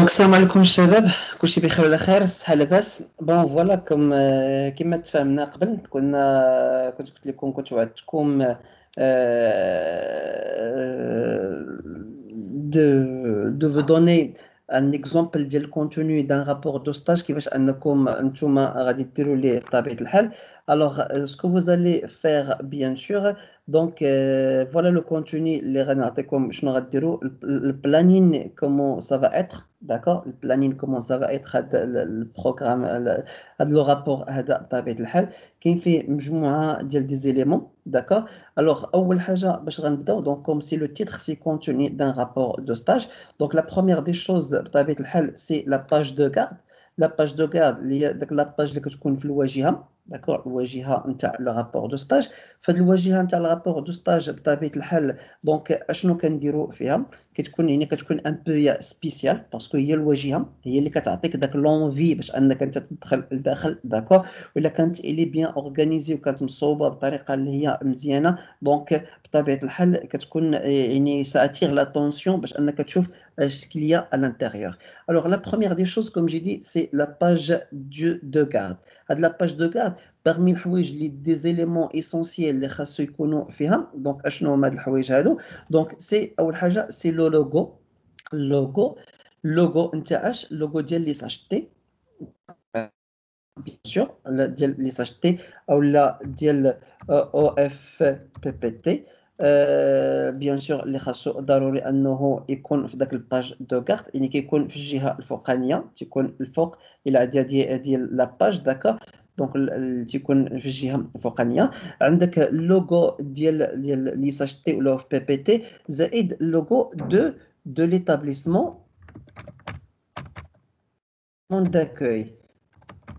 السلام عليكم الشباب، كلشي بخير وعلى خير، الصحة لاباس. بون فوالا كما تفاهمنا قبل، كنت قلت لكم، كنت وعدتكم de vous donner un exemple ديال الكونتوني d'un rapport de stage كيفاش انكم نتوما غادي ديروا ليه بطبيعة الحال. Alors, ce que vous allez faire, bien sûr, donc voilà le contenu, les renards, شنو غديروا, le planning, comment ça va être, d'accord, le planning, comment ça va être, le programme, le rapport, هذا بطبيعة الحال كاين فيه مجموعة ديال des éléments, d'accord. Alors, أول حاجة باش غنبداو, donc comme si le titre c'est contenu d'un rapport de stage, donc la première des choses بطبيعة الحال c'est la page de garde. La page de garde اللي هي داك لاباج اللي كتكون في الواجهة، داكور، الواجهه نتاع لو رابور دو ستاج. فهاد الواجهه نتاع الرابور دو ستاج بطبيعه الحال دونك اشنو كنديروا فيها، كتكون ان بو سبيسيال باسكو هي الواجهه هي اللي كتعطيك داك لونفي باش انك انت تدخل لداخل، داكور. ولا كانت الي بيان اورغانيزي وكانت مصوبه بطريقه اللي هي مزيانه، دونك بطبيعه الحال كتكون يعني ساتير لاتونسيون باش انك تشوف اش كليا à l'intérieur. Alors la première des choses, comme j'ai dit, c'est la page de garde. هاد la page de garde parmi الحوايج اللي des éléments essentiels اللي خاصو يكونوا فيها، دونك اشنو هما هاد الحوايج هادو. دونك سي اول حاجه سي لو لوغو نتاعش، اللوغو ديال لي ساشتي بيان سور، ديال لي ساشتي اولا ديال او اف بي بي تي، بيان سور اللي خاصو ضروري انه يكون في داك الباج دو كارت، يعني كيكون في الجهه الفوقانيه، تيكون الفوق الى ديال لا باج، داكا. دونك تيكون في الجهه الفوقانيه. عندك اللوغو ديال لي ساشتي ولا اف بي بي تي، زائد اللوغو دو ليتابليسمون داكوي.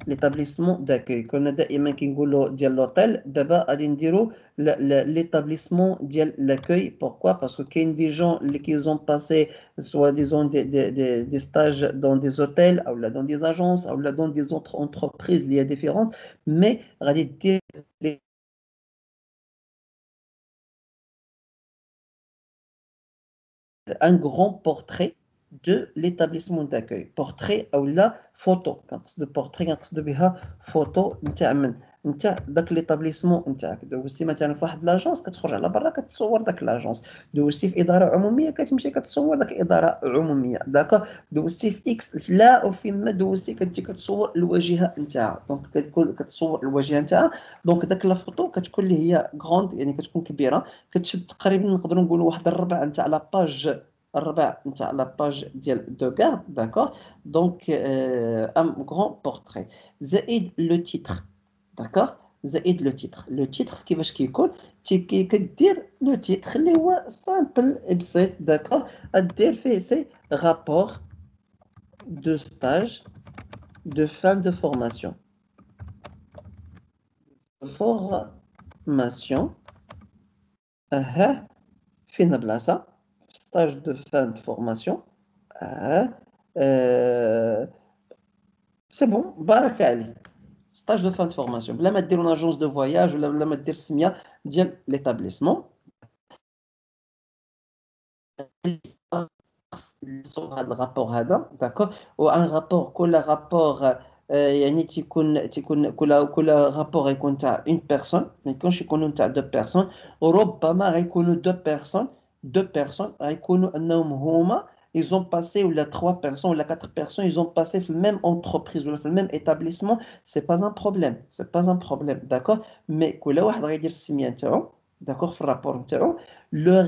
l'établissement d'accueil كنا دائما كنقولوا ديال لوطيل، دابا غادي نديروا l'établissement ديال l'accueil. pourquoi parce que كاين دي جون اللي كيزون باسي soit disons des stages dans des hôtels ou là dans des agences ou là dans des autres entreprises اللي هي différentes، mais غادي دير un grand portrait de l'établissement d'accueil. portrait ou la photo، كنقصد portrait كنقصد بها فوتو نتاع داك ليطابليسمون نتاعك. دوزتي مثلا في واحد لاجونس كتخرج على برا كتصور داك لاجونس، دوزتي في اداره عموميه كتمشي كتصور داك اداره عموميه، داكا. دوزتي في اكس لا وفيما دوزتي كتجي كتصور الواجهه نتاعها، دونك كتصور الواجهه نتاعها. دونك داك لا فوتو كتكون اللي هي غروند، يعني كتكون كبيره، كتشد تقريبا نقدروا نقولوا واحد الربع نتاع لا باج، الربع نتاع لا باج ديال دو غارد، داكور. دونك ان غران بورتري زائد لو تيتر، داكور. زائد لو تيتر. لو تيتر كيفاش كيكون؟ كدير لو تيتر اللي هو سامبل بسيط، داكور. دير فيه سي رابور دو ستاج دو فان دو فورماسيون. فورماسيون فين بلاصه stage de fin de formation. C'est bon, بارك عليك. stage de fin de formation بلا ما ديروا اجونس دو فواياج ولا بلا ما دير السميه ديال ليتابليسمون. هذا الرابور هذا، داكور. وان رابور، كل رابور يعني تيكون كل رابور يكون تاع اون بيرسون، ما يكونش يكونوا تاع دو بيرسون. وربما غيكونوا دو بيرسون غيكونوا انهم هما ils ont passé ou la 3 personnes ou la 4 personnes ils ont passé في même entreprise ou في même établissement. c'est pas un problème, d'accord. mais كل واحد غيدير السميه نتاعو، داكور، في الرابور نتاعو. لو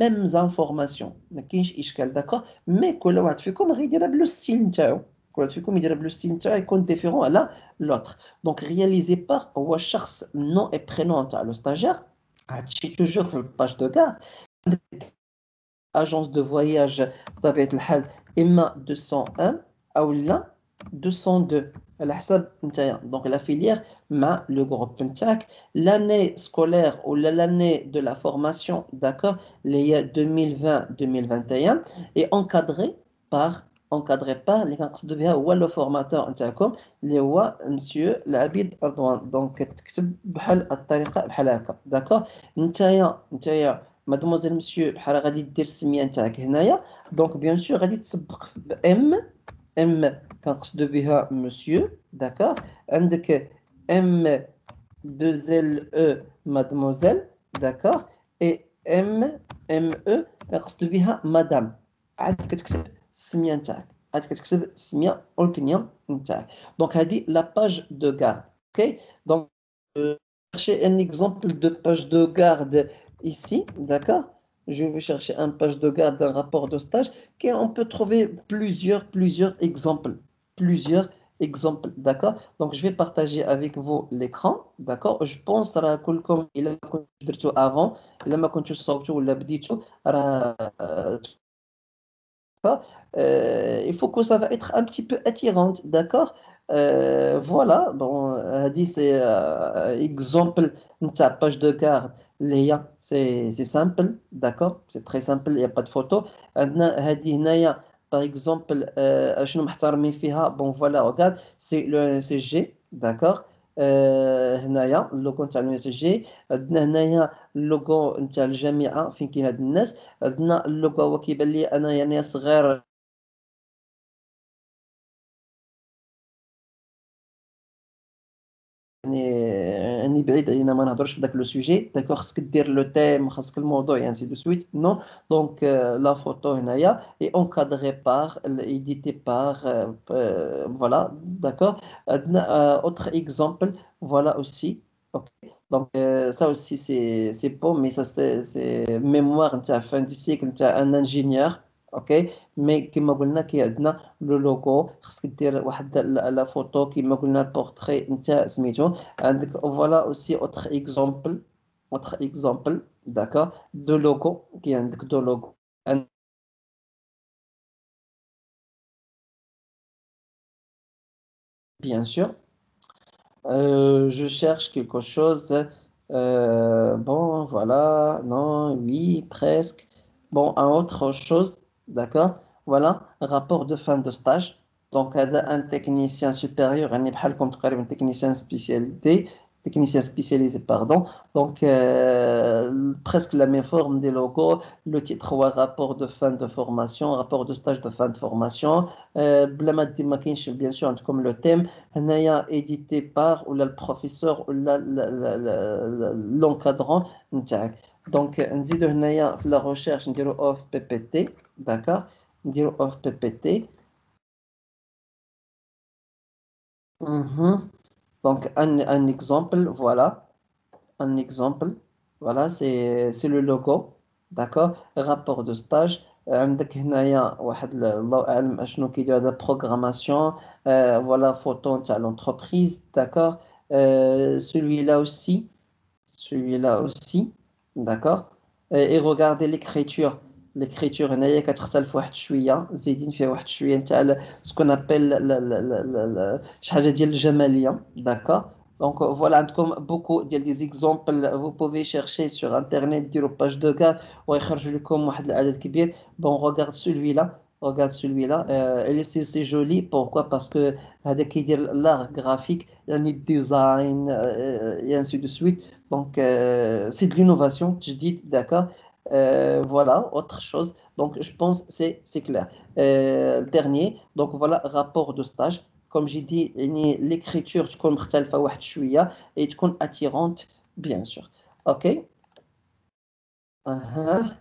mêmes informations، ما كاينش اشكال، داكور. مي كل واحد فيكم غيديرها بلو ستيل نتاعو، كل واحد فيكم يديرها بلو ستيل نتاعو، يكون ديفيرون على لوتر. دونك رياليزي بار هو الشخص نو اي برينون تاع لو ستاجير. هادشي توجور في الباج دو كارت. عندك اجونس دو فواياج بطبيعه الحال اما 201 او لا 202 على حسب نتايا. دونك لا فيليير مع لو جروب نتاعك. l'année scolaire ou l'année de la formation, d'accord, اللي هي 2020-2021 est encadrée par encadré par اللي كنقصدوا بها هو لو فورماتور نتاعكم اللي هو مسيو العبيد رضوان. دونك كتكتب بحال الطريقه بحال هكا داكوغ. نتايا مادموزيل مسيو بحال غادي دير السميه نتاعك هنايا. دونك بيان سور غادي تسبق بام ام كنقصدوا بها مسيو داكوغ. عندك ام deux L E mademoiselle d'accord et M M E كنقصدوا بها مدام. عاد كتكتب السميه نتاعك عاد كتكتب السميه والكنيه نتاعك. دونك هذه لا باج دو غارد. اوكي دونك chercher un exemple de page de garde ici d'accord. Je vais chercher un page de garde d'un rapport de stage qui on peut trouver plusieurs exemples exemple d'accord. Donc je vais partager avec vous l'écran d'accord. Je pense راه كلكم الا ما كنتش درتو avant الا ما كنتوش صوبتو ولا بديتو راه il faut que ça va être un petit peu attirante d'accord. Voilà bon هذه c'est exemple نتاع page de garde اللي هي c'est simple d'accord. C'est très simple il y a pas de photo. عندنا هذه هنايا par exemple شنو محترمين فيها bon voilà regarde c'est le SSG d'accord. هنايا اللوغو نتاع لو اس جي. عندنا هنايا اللوغو نتاع الجامعه فين كاين هاد الناس. عندنا اللوغو هو كيبان لي انا يعني صغير يعني بعيد علينا ما نهضرش في داك لو سوجي داكوغ. خصك دير لو تيم خاصك الموضوع يعني دو سويت نو. دونك لا فوتو هنايا اي اونكادري بار ايديتي بار فوالا داكوغ. عندنا اوتر اكزامبل فوالا اوسي اوكي. دونك ça aussi c'est beau mais ça c'est mémoire نتاع fin du cycle نتاع ان انجينيور اوكي. مي كما قلنا كي عندنا لو لوغو خصك دير واحد لا فوتو كيما قلنا البورتري نتاع سميتو. عندك فوالا اوسي اوتر اكزامبل داكا دو لوغو كي عندك دو لوغو bien sûr. Je cherche quelque chose. Bon, voilà, non, oui, presque. Bon, un autre chose, d'accord? Voilà, rapport de fin de stage. Donc, un technicien supérieur, un technicien spécialisé, pardon. Donc, presque la même forme des logos. Le titre, ou rapport de fin de formation, rapport de stage de fin de formation. بلا ما دير ما كاينش bien sûr comme le thème هنايا édité par ou le professeur ou l'encadrant نتاعك. دونك نزيدو هنايا في la recherche نديرو اوف بي بي تي d'accord. نديرو اوف بي بي تي. Donc un exemple voilà. Un exemple voilà c'est le logo d'accord. Rapport de stage. عندك هنايا واحد الله اعلم اشنو كيدير هذا programmation. Voilà photo نتاع l'entreprise d'accord. Celui-là aussi d'accord. Et regardez l'écriture. l'écriture هنايا كتختلف واحد شويه زايدين فيها واحد شويه نتاع ce qu'on appelle شي حاجه ديال الجماليه d'accord. Donc voilà عندكم beaucoup ديال des exemples. Vous pouvez chercher sur internet ديروا page de garde ويخرج لكم واحد العدد كبير. Bon regarde celui-là et c'est joli pourquoi parce que هذا كيدير l'art graphique يعني الديزاين et ainsi de suite. Donc, c'est de l'innovation, تجديد, d'accord. Voilà, autre chose. Donc, je pense que c'est clair. Dernier, donc voilà, rapport de stage. Comme j'ai dit, يعني l'écriture تكون مختلفة واحد شوية et تكون attirante, bien sûr. OK. أها.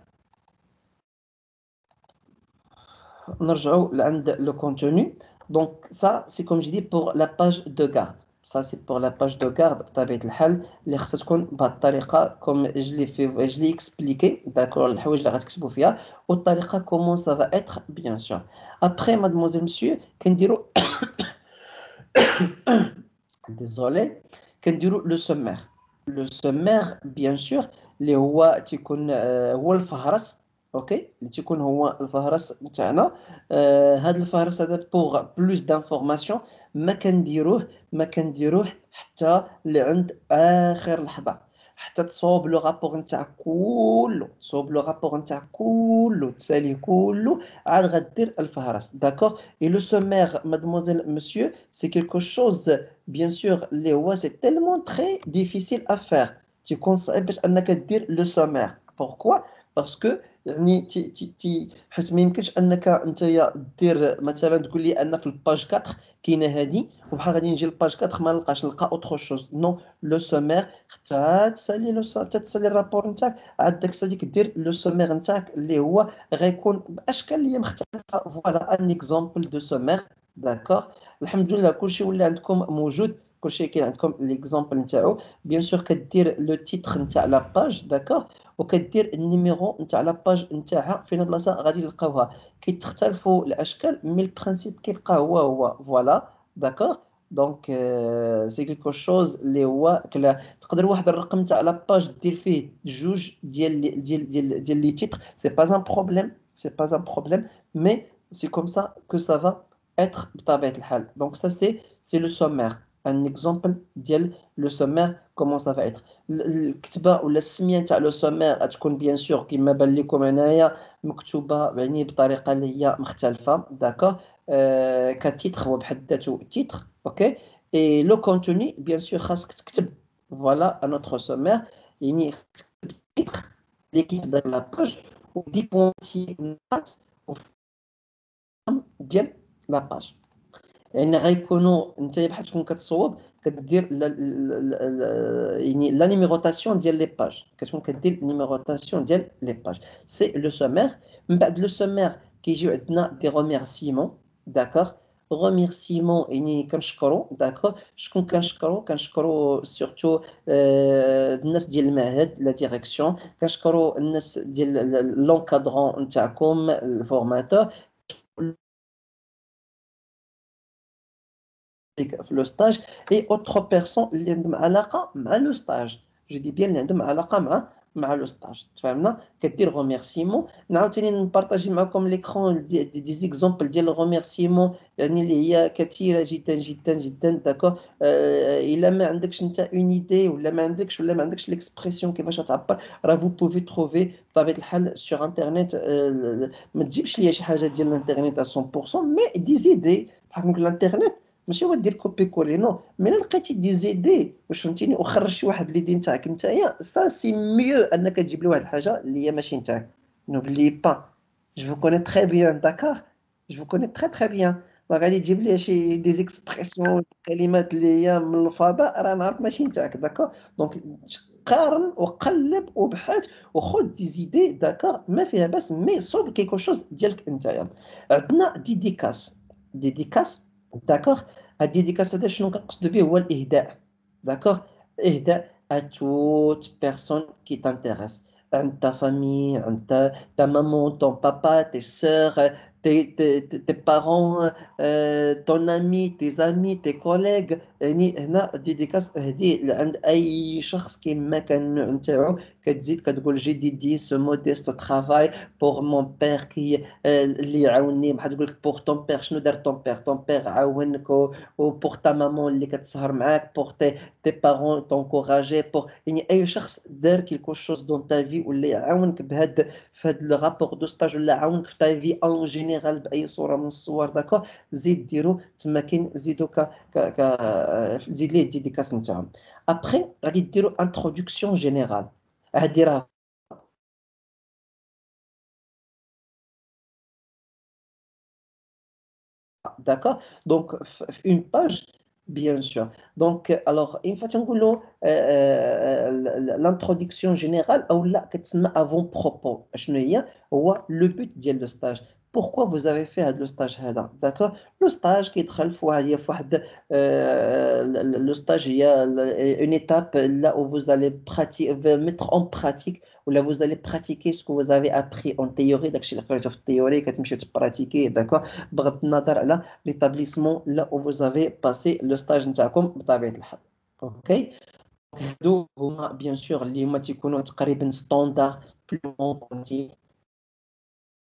نرجعوا لعند le contenu. Donc ça c'est comme je dis pour la page de garde. Ça c'est pour la page de garde بطبيعة الحال اللي خصها تكون بهذه الطريقة comme je l'ai expliqué d'accord. الحوايج اللي غتكتبوا فيها والطريقة comment ça va être bien sûr. Après mademoiselle monsieur كنديروا désolé كنديروا le sommaire. Le sommaire bien sûr اللي هو تيكون هو الفهرس اوكي اللي تيكون هو الفهرس نتاعنا. هذا الفهرس هذا بوغ بلوس دانفورماسيون ما كنديروه حتى لعند اخر لحظه. حتى تصوب لو رابور نتاعك كله، تصوب لو رابور نتاعك كله، تساليه كله، عاد غدير الفهرس. داكوغ. اي لو سومير مادموزيل مسيو سي كيلكو شوز بيان سور اللي هو سي تيلمون تري ديفيسيل ا فير، تيكون صعيب باش انك دير لو سومير. بوركوا؟ باسكو يعني تي حيت ما يمكنش انك نتايا دير مثلا تقول لي ان في الباج 4 كاينه هذه، وبحال غادي نجي للباج 4 ما نلقاش، نلقى اوتر شوز. نو، لو سومير حتى تسالي حتى تسالي الرابور نتاعك، عاد داك الساعه دير لو سومير نتاعك اللي هو غيكون باشكال اللي مختلفه. فوالا ان اكزومبل دو سومير. داكوغ. الحمد لله كلشي ولا عندكم موجود، كلشي كاين عندكم ليكزومبل نتاعو. بيان سور كدير لو تيتر نتاع لا باج. داكوغ. وكدير النيميرو نتاع لا باج نتاعها، فين بلاصه غادي نلقاوها. كيتختلفوا الاشكال مي البرانسيپ كيبقى هو. فوالا. داكوغ. دونك سي كيلكو شوز اللي هو تقدر واحد الرقم تاع لا باج دير فيه جوج ديال لي تيتر، سي با ان بروبليم، سي با ان بروبليم، مي سي كوم سا كو سا فا être بطبيعة الحال. دونك سا سي لو سومير، ان اكزومبل ديال لو سومير كومون سا فا être. الكتبه ولا السميه تاع لو سومير غتكون بيان سور كيما بان لكم هنايا مكتوبه يعني بطريقه اللي هي مختلفه. داكوغ. كتيتر هو بحد ذاته تيتر. اوكي. اي لو كونتوني بيان سور خاصك تكتب فوالا ان اوتر سومير، يعني تكتب تيتر ليكيب داك لاباج ودي بونتي نقاط ديال لاباج، يعني غيكونوا انت بحال تكون كتصوب كدير يعني لا نيميروطاسيون ديال لي باج، كتكون كدير نيميروطاسيون ديال لي باج. سي لو سومير. من بعد لو سومير كيجيو عندنا دي روميرسيمون. داكوغ. روميرسيمون يعني كنشكروا. داكوغ. شكون كنشكروا؟ كنشكروا سورتو الناس ديال المعهد، لا ديريكسيون، كنشكروا الناس ديال لونكادرون نتاعكم، الفورماتور، في لو ستاج، اي اوتر بيرسون اللي عندهم علاقه مع لو ستاج. جو دي بيان اللي عندهم علاقه مع لو ستاج. تفهمنا؟ كدير روميرسيمون. نعاوتاني نبارطاجي معكم ليكرون دي زيكزومبل ديال الروميرسيمون، يعني اللي هي كثيره جدا جدا جدا. داكور. الا ما عندكش انت اون ايدي ولا ما عندكش ليكسبرسيون كيفاش تعبر، راه فو بوفي تروفي بطبيعه الحال سور انترنيت. ما تجيبش ليا شي حاجه ديال الانترنيت 100%، مي دي زيدي بحال الانترنيت ماشي هو دير كوبي كولي. نو، مي الا لقيتي دي زيدي واش فهمتيني وخرج شي واحد ليدي نتاعك نتايا، سا سي ميو انك تجيب له واحد الحاجه اللي هي ماشي نتاعك. نوبلي با، جو كوني تري بيان. داكار. جو كوني تري بيان. غادي تجيب لي شي دي زيكسبرسيون كلمات اللي هي من الفضاء، راه نعرف ماشي نتاعك. داكور. دونك قارن وقلب وبحث وخذ دي زيدي. داكار. ما فيها باس، مي صوب كيكو شوز ديالك نتايا. عندنا ديديكاس. ديديكاس. داكوغ. هاد الديديكاس هذا شنو كنقصد به؟ هو الاهداء. داكوغ. اهداء à toute personne qui t'intéresse. Ta famille, ta maman, ton papa, tes sœurs, tes parents, ton ami, tes amis, tes collègues. يعني هنا ديديكاس هدي عند اي شخص كيما كان النوع نتاعو. كتزيد كتقول جي ديدي سو موديست ترافاي بور مون بير كي اللي يعاوني. بحال تقول لك بور طون بير شنو دار طون بير؟ طون بير عاونك، و بور تا مامون اللي كتسهر معاك، بور تي بارون تونكوراجي، بور يعني اي شخص دار كيلكو شوز دون تا في ولا يعاونك في هاد لو رابور دو ستاج ولا يعاونك في تا في اون جينيرال باي صوره من الصور. داكور. زيد ديرو تما كاين زيدو زيد ليه الديديكاس نتاعهم. ابخي غادي ديرو انتروداكسيون جينيرال. هادي راه d'accord. Donc une page bien sûr. Donc alors une fois تنقولوا l'introduction générale او لا كتسمى avant propos. شنو هي؟ هو لو بوت ديال لو ستاج. pourquoi vous avez fait هذا لو ستاج هذا. d'accord. لو ستاج كيدخل في واحد لو ستاج هي une étape là où vous allez mettre en pratique ولا vous allez pratiquer ce que vous avez appris en théorie. داكشي اللي قريتو في التيوري كتمشيو تبراتيكي. d'accord. بغض النظر على l'établissement là où vous avez passé le stage نتاعكم بطبيعة الحال. اوكي. هادو هما بيان سور اللي هما تيكونوا تقريبا ستاندار في الموند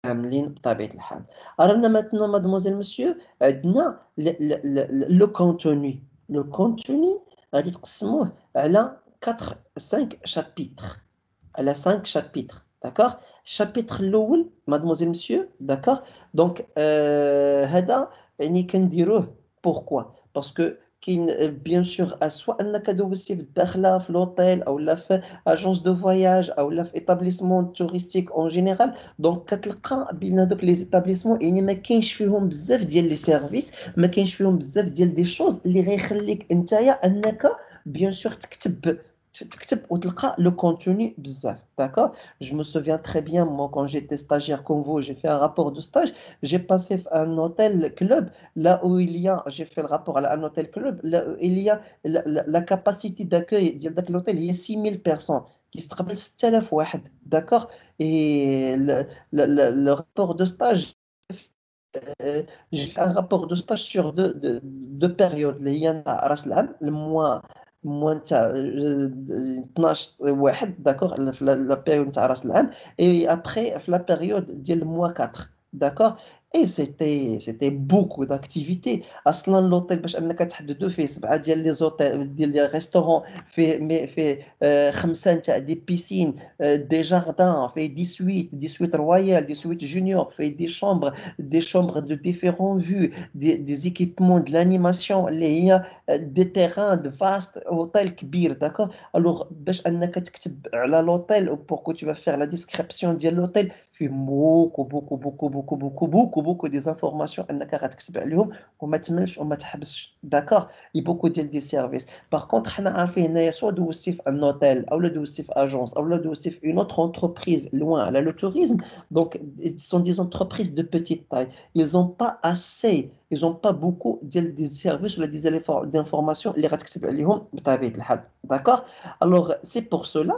كاملين بطبيعة الحال. رانا ماتنو مادموزيل مسيو عندنا لو كونتوني. لو كونتوني غادي تقسموه على 5 chapitres. Elle a 5 chapitres, d'accord? Chapitre الأول, mademoiselle, monsieur, d'accord? Donc, هذا يعني كنديروه pourquoi? Parce que كاين bien sûr soit أنك دوزتي في الداخلة في l'hôtel أو لا في agence de voyage أو لا في établissement touristique en général. Donc كتلقى بين هذوك les établissements يعني ما كاينش فيهم بزاف ديال les services, ما كاينش فيهم بزاف ديال des choses اللي غيخليك نتايا أنك bien sûr تكتب وتلقى le contenu بزاف, d'accord? Je me souviens très bien, moi, quand j'étais stagiaire comme vous, j'ai fait un rapport de stage, j'ai passé à un hôtel club, là où il y a, j'ai fait le rapport à un hôtel club, là où il y a la capacité d'accueil de l'hôtel, il y a 6000 personnes, qui se rappellent 6000 واحد, d'accord? Et le rapport de stage, j'ai fait un rapport de stage sur deux périodes. Il y a راس العام, le mois نتاع 12 واحد, d'accord, la période نتاع راس العام, et après la période ديال le mois 4, d'accord. Et c'était beaucoup d'activités. اصلا l'hôtel باش انك تحددوا فيه 7 ديال لي زوتيل ديال لي ريستورون, فيه 5 نتاع دي بيسين, des jardins, fait 18 royales, 18 juniors, fait des chambres de différentes vues, des équipements de l'animation, des terrains de vastes hôtels كبير, d'accord. Alors باش انك تكتب على l'hôtel ou pourquoi tu vas faire la description de l'hôtel, في beaucoup des informations انك غتكتب عليهم وما تملش وما تحبسش, d'accord. et beaucoup ديال des services. Par contre, حنا عارفين هنايا soit دوزتي في un hôtel ou دوزتي في agence ou دوزتي في une autre entreprise loin à le tourisme. Donc ce sont des entreprises de petite taille, ils n'ont pas assez, ils n'ont pas beaucoup des services ou des informations اللي غتكتب عليهم بطبيعة الحال, d'accord. Alors c'est pour cela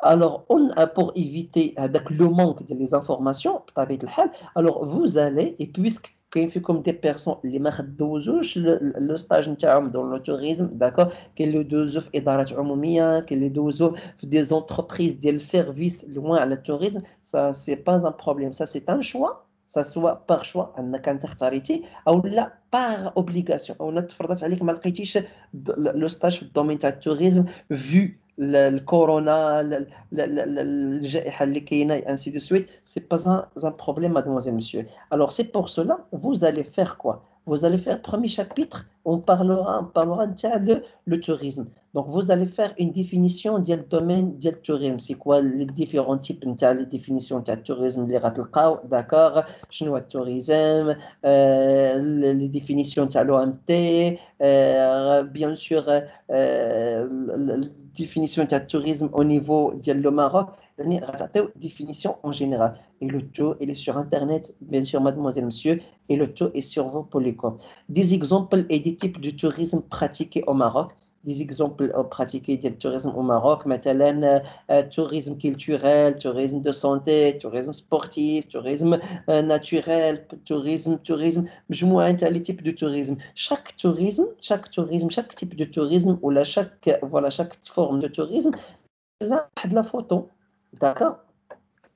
alors pour éviter le manque des informations بطبيعة الحال, alors vous allez, et puisque كاين فيكم دي بيرسون اللي ما خدوزوش لو ستاج نتاعهم دون لو توريزم, داكور, كاين اللي دوزو في ادارات عموميه, كاين اللي دوزو في دي زونتربريز ديال سيرفيس لوين على التوريزم. سا سي با ان بروبليم, سا سي ان شوا, سا سوا بار شوا انك انت اختاريتي او لا بار اوبليغاسيون, او تفرضت عليك ما لقيتيش لو ستاج في الدومين تاع التوريزم فيو الكورونا, الجائحه اللي كاينه, ainsi de suite. C'est pas un problème, mademoiselle, monsieur. Alors, c'est pour cela, vous allez faire quoi? Vous allez faire le premier chapitre, on parlera le tourisme. Donc, vous allez faire une définition du domaine du tourisme. C'est quoi les différents types de définitions du tourisme, les ratlqaw, d'accord? Chnou le tourisme, les définitions de l'OMT, bien sûr, la définition du tourisme au niveau du Maroc, définition en général. Et le tout, il est sur Internet, bien sûr, mademoiselle, monsieur, et le tout est sur vos polycoms. Des exemples et des types de tourisme pratiqués au Maroc. Des exemples pratiqués du tourisme au Maroc, مثلا tourisme culturel, tourisme de santé, tourisme sportif, tourisme naturel, tourisme, مجموعة تاع les types de tourisme. Chaque type de tourisme ou chaque forme de tourisme, là, la photo, d'accord.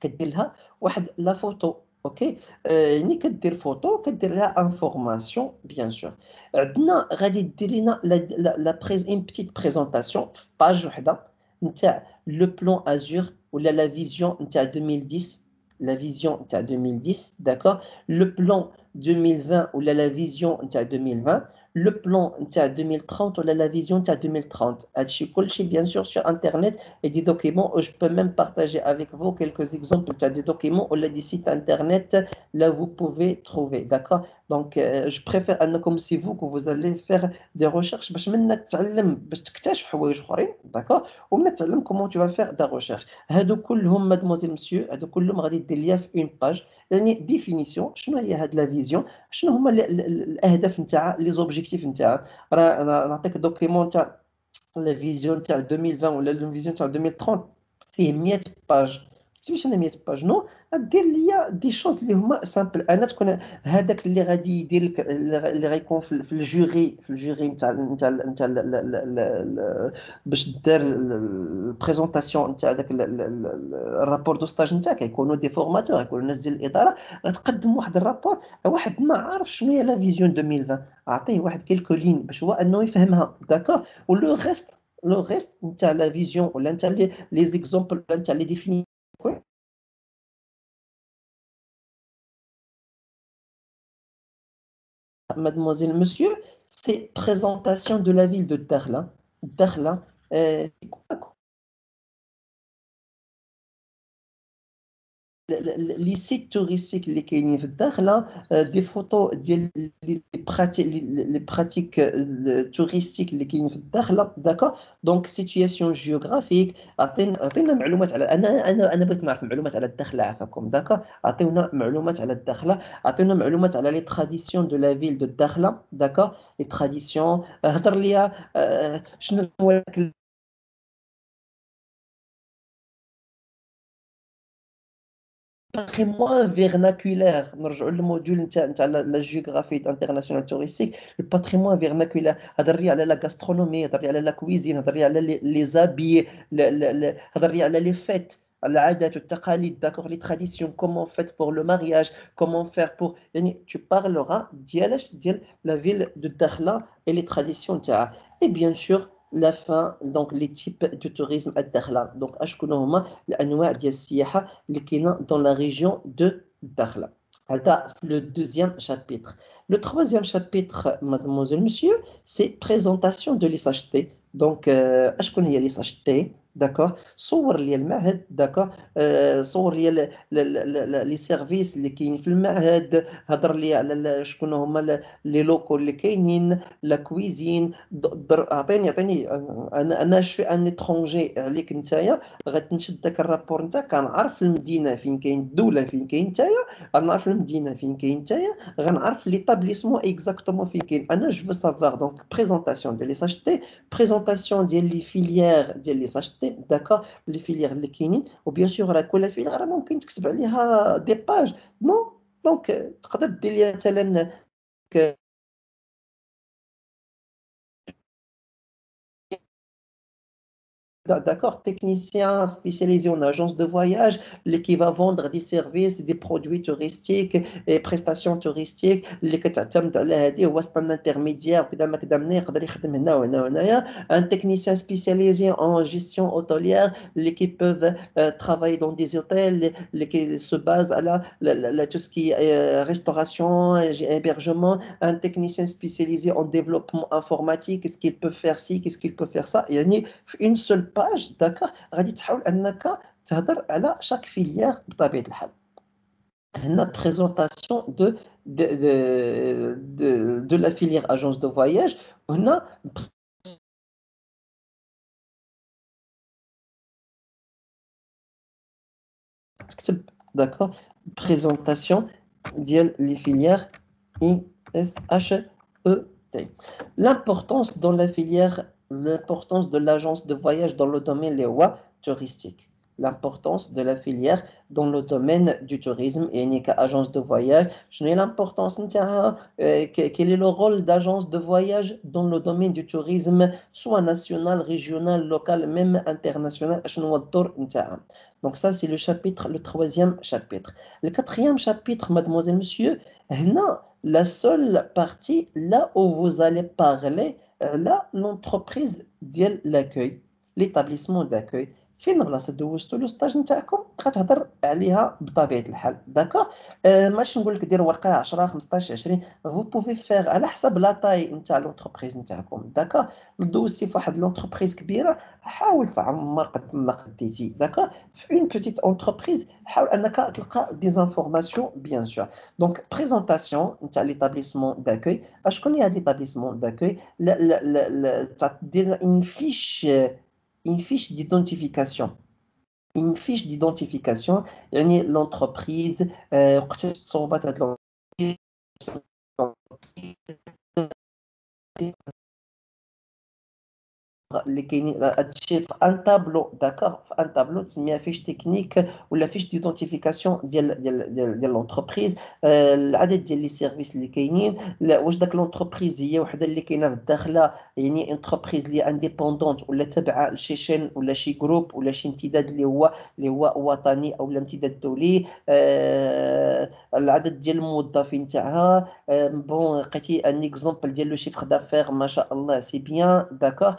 كدير لها واحد لا فوتو, اوكي. يعني كدير فوتو كدير لها انفورماسيون, بيان سور. عندنا غادي دير لنا لا اون بتيت بريزونطاسيون في باج وحده نتاع لو بلان ازور ولا لا فيزيون نتاع 2010, la vision نتاع 2010, d'accord. Le plan 2020 ولا la vision نتاع 2020, le plan نتاع 2030 ولا la vision نتاع 2030. هادشي كلشي bien sûr sur internet, et des documents. Je peux même partager avec vous quelques exemples des documents ou des sites internet là vous pouvez trouver, d'accord. Donc je préfère comme si que vous allez faire des recherches باش منك تعلم باش تكتشف حوايج اخرين, d'accord, ومنك تعلم comment tu vas faire des recherches. هادو كلهم mademoiselle monsieur, هادو كلهم غادي دير ليا في une page, يعني ديفينيسيون شنو هي هاد لا فيزيون, شنو هما الاهداف نتاعها, لي زوبجيكتيف نتاعها. راه نعطيك دوكيمون تاع la vision تاع 2020 ولا la vision تاع 2030 فيه 100 باج. كتبش انا 100 باج, نو, دير ليا دي شوز اللي هما سامبل. انا تكون هذاك اللي غادي يدير لك, اللي غيكون في الجوري نتاع باش دار البريزونطاسيون نتاع داك الرابور دو ستاج نتاعك, يكونوا دي فورماتور, يكونوا ناس ديال الاداره. غتقدم واحد الرابور, واحد ما عارف شنو هي لا فيزيون 2020, اعطيه واحد كيلكو لين باش هو انه يفهمها, داكور. ولو ريست le reste, tu as la vision, ou là, tu as les exemples, là, tu as les définitions. Ouais. Mademoiselle, monsieur, c'est présentation de la ville de Dakhla. Dakhla, c'est quoi les sites touristiques اللي كاينين في الداخله دي فوتو ديال لي براتيك touristiques اللي كاينين في الداخله داكا دونك سيتوياسيون جيوغرافيك عطينا معلومات على انا بغيت نعرف معلومات على الداخله عفاكم داكا عطيونا معلومات على الداخله عطيونا معلومات على لي تراديسيون دو لا فيل دو الداخله داكا لي تراديسيون هضر ليا شنو هو patrimoine vernaculaire نرجعوا للموديول نتاع لا جيوغرافي انترناسيونال توريستيك الباتريمون فيرناكولير هضر لي على لا غاسترونومي هضر لي على لا كويزين هضر لي على لي زابي هضر لي على لي فيت العادات والتقاليد داكوغ لي تراديسيون كومون فيت بور لو مارياج كومون فير بور يعني tu parleras ديال لا فيل دو الداخله et les traditions تاعها et bien sûr la fin donc les types de tourisme الداخله donc اشكون هما الانواع ديال السياحه اللي كاينه dans la région de Dakhla. هذا le deuxième chapitre. Le troisième chapitre, mademoiselle, monsieur, c'est présentation de l'ISHT. Donc, اشكون هي l'ISHT d'accord صور لي المعهد d'accord صور لي لي سيرفيس اللي كاين في المعهد هضر لي على شكون هما لي لوكو اللي كاينين لا كويزين عطيني انا شو ان اترونجي عليك نتايا غتنشد داك الرابور نتاعك كنعرف المدينه فين كاين الدوله فين كاين نتايا غنعرف المدينه فين كاين نتايا غنعرف ليطابليسمون اكزاكتومون فين كاين انا جو فو سافوار دونك بريزونطاسيون ديال لي ساشتي بريزونطاسيون ديال لي فيليير ديال لي ساشتي داكور لي فيليير اللي كاينين وبيان سور راه كل فيليير راه ممكن تكتب عليها دي باج نو دونك تقدر دير لي مثلا D'accord, technicien spécialisé en agence de voyage, qui va vendre des services, des produits touristiques et prestations touristiques اللي كتعتمد على هذه هو وسط intermédiaire كذا ما كذا منين يقدر يخدم هنا وهنا وهنايا un technicien spécialisé en gestion hôtelière qui peuvent travailler dans des hôtels qui se basent à tout ce qui est restauration, hébergement, un technicien spécialisé en développement informatique, qu'est-ce qu'il peut faire ci, qu'est-ce qu'il peut faire ça يعني في une seule page d'accord غادي تحاول انك تهضر على chaque filière بطبيعة الحال هنا présentation de la filière agence de voyage وهنا تكتب d'accord présentation ديال les filières ISHET l'importance dans la filière l'importance de l'agence de voyage dans le domaine les voies touristiques l'importance de la filière dans le domaine du tourisme et une agence de voyage. Je n'ai l'importance quel est le rôle d'agence de voyage dans le domaine du tourisme, soit national, régional, local, même international. Donc ça, c'est le chapitre, le troisième chapitre. Le quatrième chapitre, mademoiselle, monsieur, la seule partie là où vous allez parler, là, l'entreprise de l'accueil, l'établissement d'accueil. فين بلاصه دوزتو لو ستاج نتاعكم غتهضر عليها بطبيعه الحال داكوغ ماشي نقول لك دير ورقه 10 15 20 فو بوفي فيغ على حسب لا طاي نتاع لونتربريز نتاعكم داكوغ دوزتي في واحد لونتربريز كبيره حاول تعمر قد ما قديتي داكوغ في اون بوتيت اونتربريز حاول انك تلقى دي زانفورماسيون بيان سور دونك بريزونطاسيون نتاع ليتابليسمون داكوي اشكون هي هاد ليتابليسمون داكوي لا دير اون فيش une fiche d'identification. Une fiche d'identification, يعني l'entreprise, وقتاش تصوبات هاد l'entreprise اللي كاينين هادشي في ان تابلو داكوغ في ان تابلو تسميها فيش تكنيك ولا فيش ديدونتيفيكاسيون ديال لونتربريز العدد ديال لي سيرفيس اللي كاينين واش داك لونتربريز هي وحده اللي كاينه في الداخله يعني انتربريز اللي انديبوندونت ولا تابعه لشي شين ولا شي جروب ولا شي امتداد اللي هو وطني او امتداد دولي العدد ديال الموظفين تاعها بون لقيتي ان اكزومبل ديال لو شيفر دافير ما شاء الله سي بيان داكوغ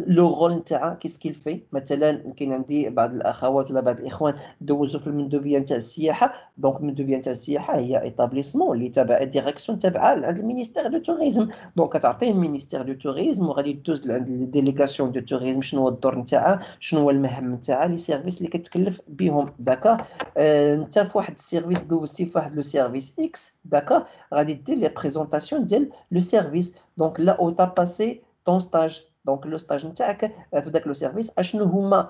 لو رول نتاعها كيس كيل في. مثلا كاين عندي بعض الاخوات ولا بعض الاخوان دوزوا في المندوبيه نتاع السياحه. دونك المندوبيه نتاع السياحه هي ايتابليسمون اللي تابع ديريكسيون تابعه لعند المينيستير دو توريزم. دونك كتعطيه المينيستير دو توريزم وغادي دوز لعند الديليغاسيون دو توريزم شنو هو الدور نتاعها، شنو هو المهام نتاعها، لي سيرفيس اللي كتكلف بهم. داكوغ. انت في واحد السيرفيس دوزتي في واحد لو سيرفيس اكس. داكوغ. غادي دير لي بريزونطاسيون ديال لو سيرفيس. دونك لا او تا باسي طون ستاج. دونك لو ستاج نتاعك في ذاك لو سيرفيس اشنو هما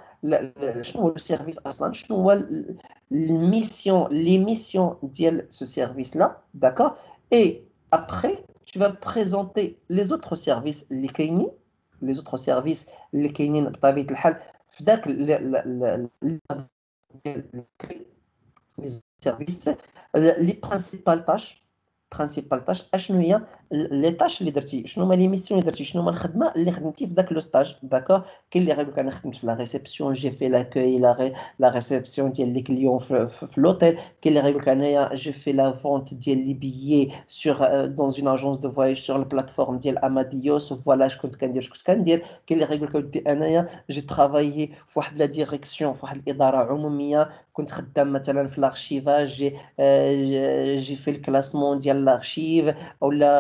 شنو هو لو سيرفيس اصلا، شنو هو الميسيون لي ميسيون ديال سو سيرفيس لا. داكوغ. اي après tu vas présenter les autres services اللي كاينين، les autres services اللي كاينين بطبيعه الحال في ذاك les services. Les principales tâches اشنو هي لي تاش اللي درتي، شنو هما لي ميسيون اللي درتي، شنو هما الخدمه اللي خدمتي في ذاك لو ستاج. داكوغ. كاين اللي غيقول لك انا خدمت في لا ريسبسيون، جي في لاكوي لا ريسبسيون ديال لي كليون في لوتيل. كاين اللي غيقول لك انايا جي في لا فونت ديال لي بيي سور دون اون اجونس دو فواياج سور البلاتفورم ديال اماديوس فوالا اش كنت كندير اش كنت كندير. كاين اللي غيقول لك اودي انايا جي ترافايي في واحد لا ديريكسيون في واحد الاداره عموميه، كنت خدام مثلا في الارشيفاج، جي في الكلاسمون ديال الارشيف ولا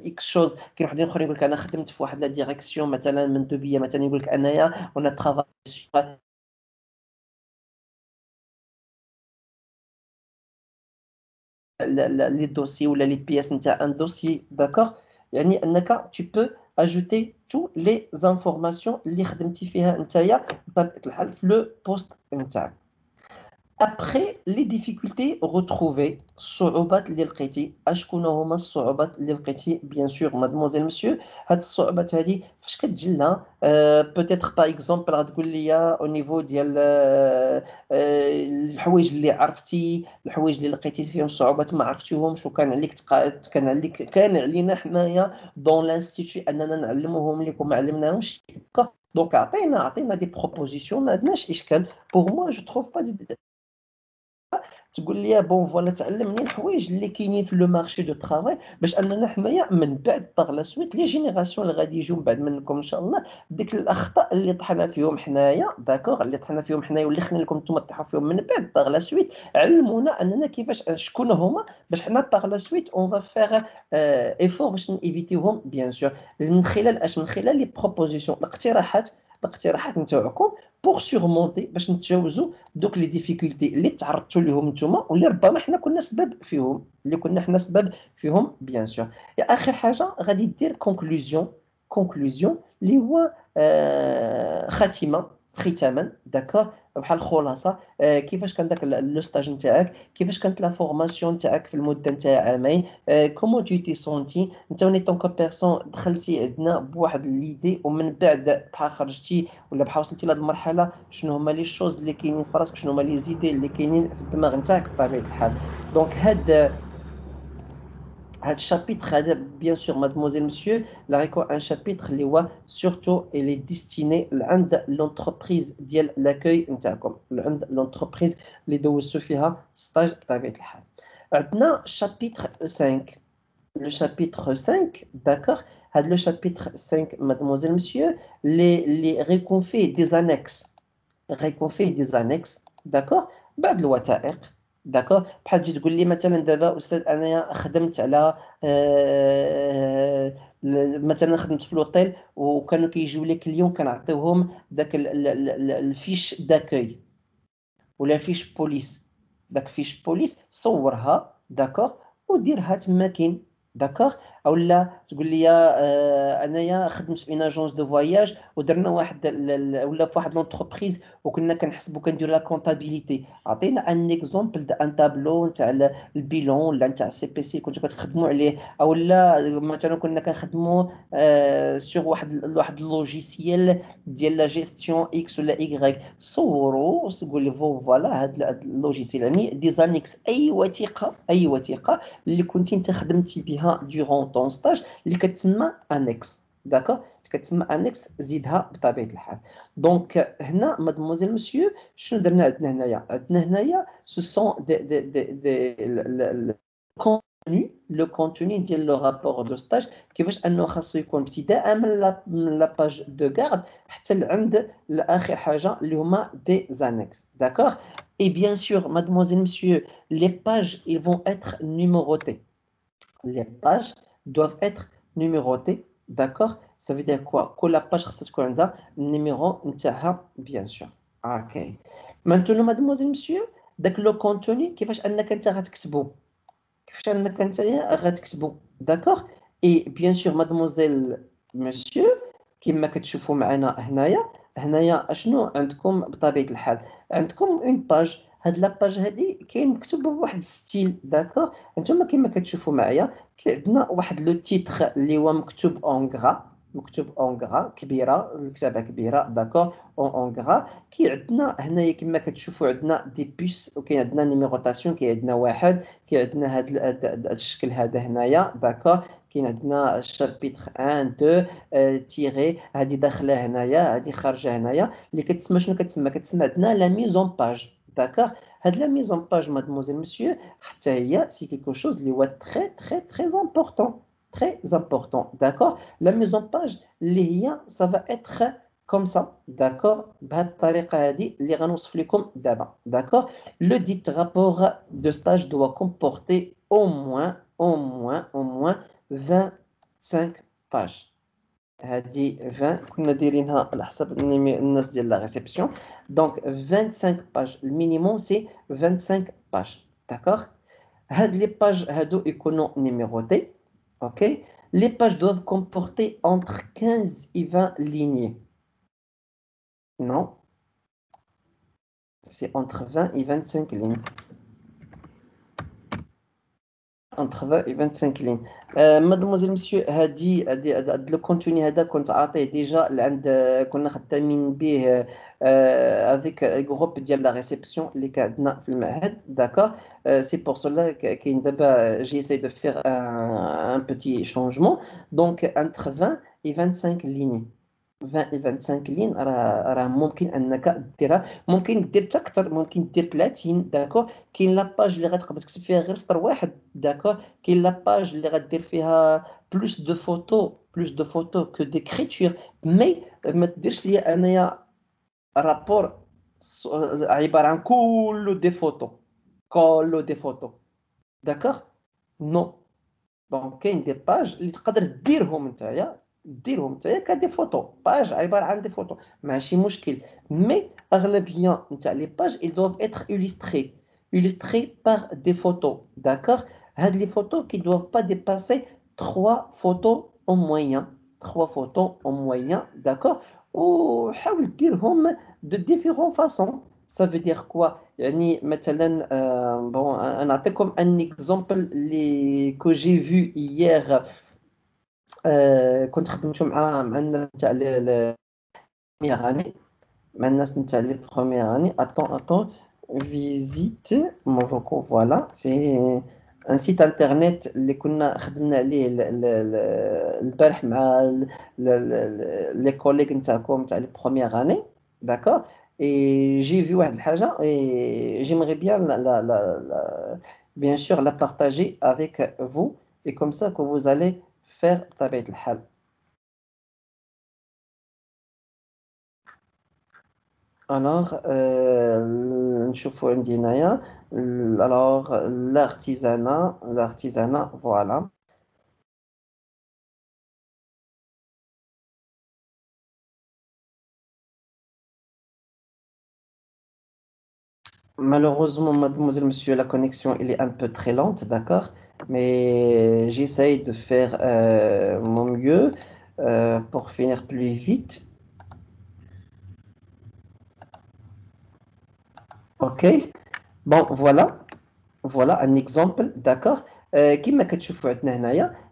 اكس شوز. كاين وحدين اخرين يقول لك انا خدمت في واحد لا ديريكسيون مثلا مندوبيه، مثلا يقول لك انايا اون ترافاي لي دوسي ولا لي بياس نتاع ان دوسي. داكوغ. يعني انك tu peux ajouter tous les informations اللي خدمتي فيها نتايا بطبيعه الحال في لو بوست نتاعك. Après les difficultés retrouvées, الصعوبات اللي لقيتي، اشكون هما الصعوبات اللي لقيتي؟ بيان سور مادموزيل مسيو، هاد الصعوبات هادي فاش كتجي لنا بوتيتر باغ اكزومبل غتقول لي او نيفو ديال الحوايج اللي عرفتي، الحوايج اللي لقيتي فيهم صعوبات ما عرفتيهمش وكان عليك كان علينا حنايا دون لانستيتو اننا نعلموهم لك وما علمناهمش. دونك عطينا دي بروبوزيسيون، ما عندناش اشكال. بوغ موا جو تروف با تقول لي بون فوالا تعلمني الحوايج اللي كاينين في لو مارشي دو ترافاي باش اننا حنايا من بعد باغ لا سويت لي جينيراسيون اللي غادي يجيو من بعد منكم ان شاء الله ديك الاخطاء اللي طحنا فيهم حنايا. داكوغ. اللي طحنا فيهم حنايا واللي خلينا لكم نتوما تطيحوا فيهم من بعد باغ لا سويت، علمونا اننا كيفاش شكون هما باش حنا باغ لا سويت اون فا فيغ ايفور باش نيفيتيوهم بيان سور من خلال اش، من خلال لي بروبوزيسيون الاقتراحات نتاعكم بوغ سورمونتي باش نتجاوزوا دوك لي ديفيكولتي اللي تعرضتوا لهم نتوما واللي ربما حنا كنا سبب فيهم، اللي كنا حنا سبب فيهم بيان سور. اخر حاجه غادي دير كونكلوزيون اللي هو خاتمه، ختاما. داكوغ. بحال الخلاصه كيفاش كان داك لو ستاج نتاعك، كيفاش كانت لا فورماسيون نتاعك في المده نتاع عامين، كومون tu t'es senti انت وني طونك بيرسون دخلتي عندنا بواحد ليدي ومن بعد بحال خرجتي ولا بحال وصلتي لهاد المرحله، شنو هما لي شوز اللي كاينين في راسك، شنو هما لي زيدي اللي كاينين في الدماغ نتاعك بطبيعه الحال. دونك هاد الشابيتر هذا بيان سور مادموزيل مسيو لا غيكون ان شابيتر اللي هو سورتو اللي ديستيني لعند لونتربريز ديال لاكوي نتاعكم، لعند لونتربريز اللي دوزتو فيها ستاج بطبيعه الحال. عندنا شابيتر 5. Le chapitre 5, d'accord. Le chapitre 5, mademoiselle, monsieur, les réconfait des annexes. Réconfait des annexes, d'accord. بعد الوثائق. داكوغ. بحال تجي تقول لي مثلا دابا استاذ انايا خدمت على مثلا خدمت في لوطيل وكانوا كيجيو لي كليون كنعطيوهم داك الفيش داكوي ولا فيش بوليس. داك فيش بوليس صورها. داكوغ. وديرها تما كاين. داكوغ. او لا تقول لي انايا خدمت في اون اجونس دو فواياج ودرنا واحد ولا في واحد لونتربريز وكنا كنحسبوا كنديروا لا كونطابيليتي، عطينا ان اكزومبل ان تابلو نتاع البيلون ولا نتاع السي بي سي كنتو كتخدموا عليه، او لا مثلا كنا كنخدموا سور واحد اللوجيسيال ديال لا جيستيون اكس ولا ايغريك. صوروا وتقول لي فوالا هاد اللوجيسيال يعني دي زانيكس، اي وثيقه اللي كنتي انت خدمتي بها دورون طون ستاج اللي كتسمى انكس. داكوغ. كتسمى انكس زيدها بطبيعه الحال. دونك هنا مادموزيل مسيو شنو درنا عندنا هنايا؟ عندنا هنايا سو سون دي le contenu ديال le rapport de stage كيفاش انه خاصو يكون ابتداء من لا باج دو غارد حتى لعند لاخر حاجه اللي هما دي زانكس d'accord et bien sûr mademoiselle monsieur les pages ils vont être numérotées les pages doivent être numérotées d'accord ça veut dire quoi كل page خاصها تكون عندها النيميرو نتاعها bien sûr ok maintenant mademoiselle monsieur داك لو كونتوني كيفاش انك انت غتكتبو كيفاش انك نتايا غتكتبوا داكوغ اي بيان سور مادموزيل مسيو كما كتشوفوا معنا هنايا اشنو عندكم بطبيعه الحال عندكم اون باج هاد لا باج هادي كاين مكتوب بواحد الستيل داكوغ نتوما كما كتشوفوا معايا عندنا واحد لو تيتر اللي هو مكتوب اون غرا مكتوب اون غرا كبيره الكتابه كبيره داكوغ اون غرا كي عندنا هنايا كما كتشوفوا عندنا دي بيس وكاين عندنا نيميروطاسيون كاين عندنا واحد كاين عندنا هذا الشكل هذا هنايا داكوغ كاين عندنا الشابيتر 1 2 تيري هذه داخله هنايا هذه خارجه هنايا اللي كتسمى شنو كتسمى عندنا لا ميزون باج داكوغ هاد لا ميزون باج مادموزيل مسيو حتى هي سي كيكو شوز اللي هو تري امبورطون très important, d'accord? La mise en page, ça va être comme ça, d'accord? D'accord? Le dit rapport de stage doit comporter au moins 25 pages. هذه 20 كنا دايرينها على حسب الناس ديال لا ريسبسيون دونك 25 باج المينيموم سي 25 باج داكوغ هاد لي باج هادو يكونوا نيميروتي ok les pages doivent comporter entre 15 et 20 lignes non c'est entre 20 et 25 lignes entre 20 et 25 lignes mademoiselle monsieur هادي لو كونتوني هذا كنت عاطيه ديجا لعند كنا خدامين به افيك جروب ديال لا ريسبسيون اللي كان عندنا في المعهد داكور سي بور سولا كاين دابا جي اساي دو فير ان بوتي شونجمون دونك انتر 20 et 25 lignes 20 et 25 لين راه ممكن انك ديرها ممكن دير حتى اكثر ممكن دير 30 داكور كاين لا باج اللي غتقدر تكتب فيها غير سطر واحد داكور كاين لا باج اللي غدير فيها بلوس دو فوتو كو ديكريتور مي ما تديرش لي انايا رابور عباره عن كله دي فوتو داكور نو دونك كاين دي باج اللي تقدر ديرهم نتايا كدي فوتو باج عباره عن دي فوتو ماشي مشكل مي اغلبيه نتاع لي باج ils doivent être illustrés par des photos d'accord هاد لي فوتو qui doivent pas dépasser 3 photos au moyen d'accord وحاول ديرهم de différentes façons ça veut dire quoi يعني مثلا bon نعطيكم un exemple اللي que j'ai vu hier كنت خدمت مع الناس تاع لي بروميير اني مع الناس نتاع لي بروميير اني اتون فيزيت مونفوكو فوالا سي ان سيت انترنت اللي كنا خدمنا عليه البارح مع لي كوليغ نتاعكم تاع لي بروميير اني داكور اي جي في واحد الحاجه اي جيمري بيان لا bien sûr la partager avec vous et comme ça que vous allez faire بطبيعة الحال alors نشوفوا عندي هنايا alors l'artisanat voilà malheureusement mademoiselle monsieur la connexion elle est un peu très lente d'accord mais j'essaye de faire mon mieux pour finir plus vite ok bon voilà un exemple d'accord كما كتشوفوا عندنا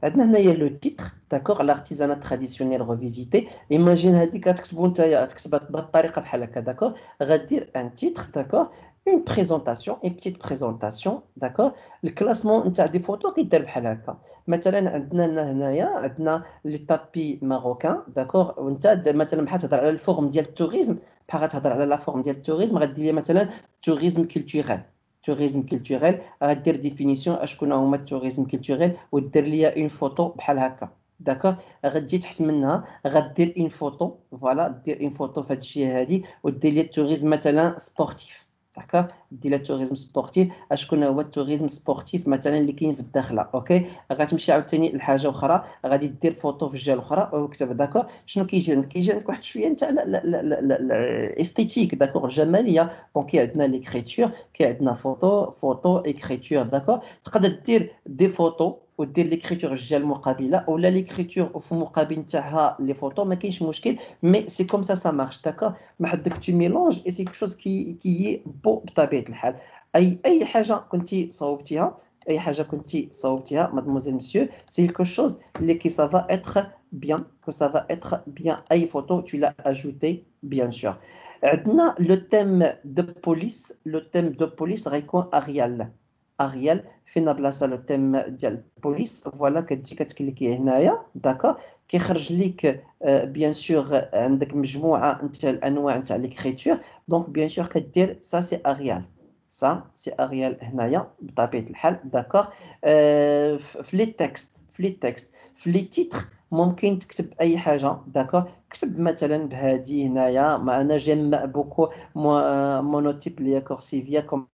هنايا لو تيتر داكوغ l'artisanat traditionnel revisité ايماجين هذيك كتكتبوا نتايا تكتبها بهذه الطريقه بحال هكا داكوغ غدير ان تيتر داكوغ اون بريزونطاسيون اون بتيت بريزونطاسيون داكوغ الكلاسمون نتاع دي فوتو كيدار بحال هكا مثلا عندنا هنايا عندنا لي تابي ماروكان داكوغ وانت مثلا بحال تهضر على الفورم ديال التوريزم بحال غتهضر على لا فورم ديال التوريزم غدير لي مثلا توريزم كولتورال tourisme culturel, غدير définition شكون هما tourisme culturel ودير ليا une photo بحال هكا. داكوغ غتجي تحت منها غدير une photo فوالا دير une photo في هاد الجهه هادي ودير لي التوريزم مثلا سبورتيف. داكوغ دير لي التوريزم سبورتيف شكون هو التوريزم سبورتيف مثلا اللي كاين في الداخله. اوكي غتمشي عاوتاني لحاجه اخرى غادي دير فوتو في الجهه الاخرى وكتب. داكوغ شنو كيجي عندك؟ كيجي عندك واحد شويه نتاع استيتيك. داكوغ الجماليه. دونك كي عندنا ليكريتور كي عندنا فوتو اكريتور. داكوغ تقدر دير دي فوتو ودير ليكريتور الجهه المقابله ولا ليكريتور في مقابل نتاعها لي فوتو ما كاينش مشكل. مي سي كوم سا مارش. داكوغ ما حدك تو ميلونج اي سي كو شوز كي بو بطبيعه الحال. اي حاجه كنتي صوبتيها اي حاجه كنتي صوبتيها مادموزيل مسيو سي كو شوز اللي كي سافا اتر بيان كو سافا اتر بيان. اي فوتو tu l'as ajouté bien sûr. عندنا لو تيم دو بوليس. لو تيم دو بوليس غيكون اريال. اريال فين بلاصه لو تيم ديال البوليس فوالا كتجي كتكليكي هنايا. داكوغ كيخرج ليك بيان سور عندك مجموعه نتاع الانواع نتاع ليكريتور. دونك بيان سور كدير سا سي اريال. سا سي اريال هنايا بطبيعه الحال. داكوغ في لي تكست في لي تيتر ممكن تكتب اي حاجه. داكوغ كتب مثلا بهادي هنايا. ما انا جيم بوكو مونوتيب ليا كورسيفيا كوم